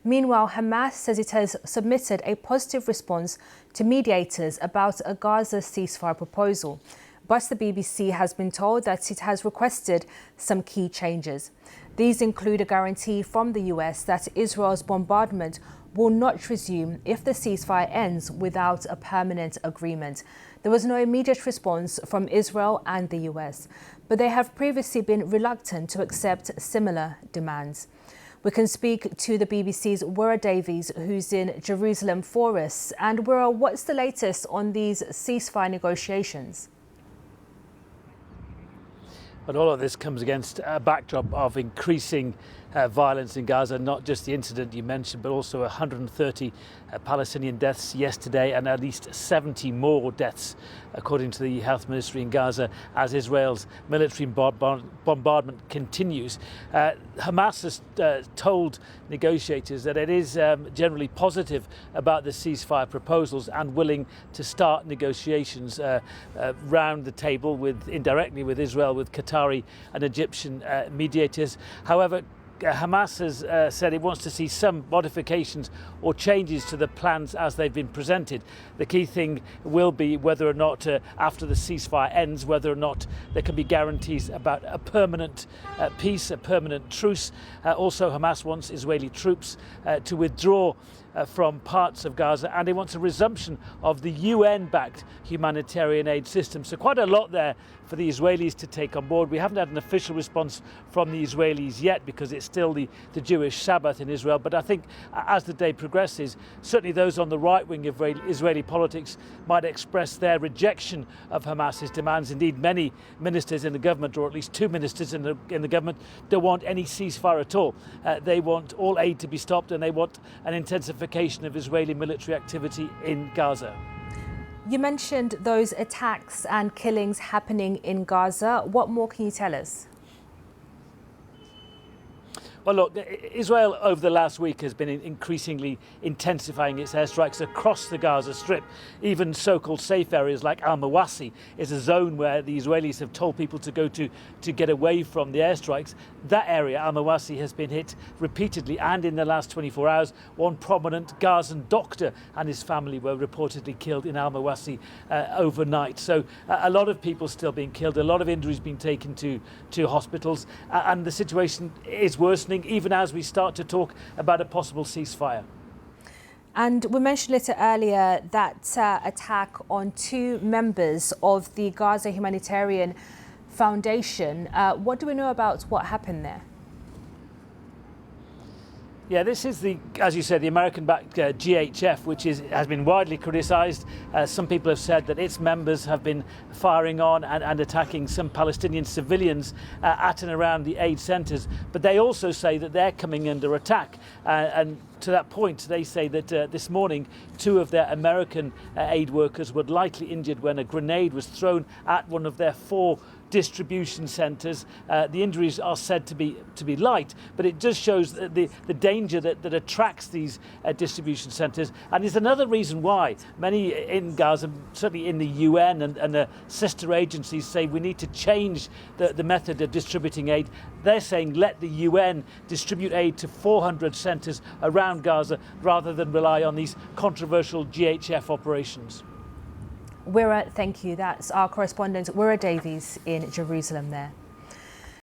Meanwhile, Hamas says it has submitted a positive response to mediators about a Gaza ceasefire proposal. But the BBC has been told that it has requested some key changes. These include a guarantee from the US that Israel's bombardment will not resume if the ceasefire ends without a permanent agreement. There was no immediate response from Israel and the US, but they have previously been reluctant to accept similar demands. We can speak to the BBC's Wira Davies, who's in Jerusalem for us. And Wira, what's the latest on these ceasefire negotiations? But all of this comes against a backdrop of increasing violence in Gaza, not just the incident you mentioned, but also 130 Palestinian deaths yesterday and at least 70 more deaths, according to the health ministry in Gaza, as Israel's military bombardment continues. Hamas has told negotiators that it is generally positive about the ceasefire proposals and willing to start negotiations round the table indirectly with Israel, with Qatari and Egyptian mediators. However, Hamas has said it wants to see some modifications or changes to the plans as they've been presented. The key thing will be whether or not, after the ceasefire ends, whether or not there can be guarantees about a permanent peace, a permanent truce. Also, Hamas wants Israeli troops to withdraw from parts of Gaza, and they want a resumption of the UN-backed humanitarian aid system. So quite a lot there for the Israelis to take on board. We haven't had an official response from the Israelis yet because it's still the Jewish Sabbath in Israel. But I think as the day progresses, certainly those on the right wing of Israeli politics might express their rejection of Hamas's demands. Indeed, many ministers in the government, or at least two ministers in the government, don't want any ceasefire at all. They want all aid to be stopped, and they want an intensification of Israeli military activity in Gaza. You mentioned those attacks and killings happening in Gaza. What more can you tell us? Well, look, Israel over the last week has been increasingly intensifying its airstrikes across the Gaza Strip. Even so-called safe areas like Al-Mawasi is a zone where the Israelis have told people to go to get away from the airstrikes. That area, Al-Mawasi, has been hit repeatedly, and in the last 24 hours, one prominent Gazan doctor and his family were reportedly killed in Al-Mawasi overnight. So a lot of people still being killed, a lot of injuries being taken to hospitals, and the situation is worsening even as we start to talk about a possible ceasefire. And we mentioned a little earlier that attack on two members of the Gaza Humanitarian Foundation. What do we know about what happened there? Yeah, this is as you said, the American-backed GHF, which has been widely criticised. Some people have said that its members have been firing on and attacking some Palestinian civilians at and around the aid centres. But they also say that they're coming under attack. And to that point, they say that this morning, two of their American aid workers were lightly injured when a grenade was thrown at one of their 4 distribution centres. The injuries are said to be light, but it just shows the danger that attracts these distribution centres, and is another reason why many in Gaza, certainly in the UN and the sister agencies, say we need to change the method of distributing aid. They're saying let the UN distribute aid to 400 centres around Gaza rather than rely on these controversial GHF operations. Wira, thank you. That's our correspondent, Wira Davies, in Jerusalem there.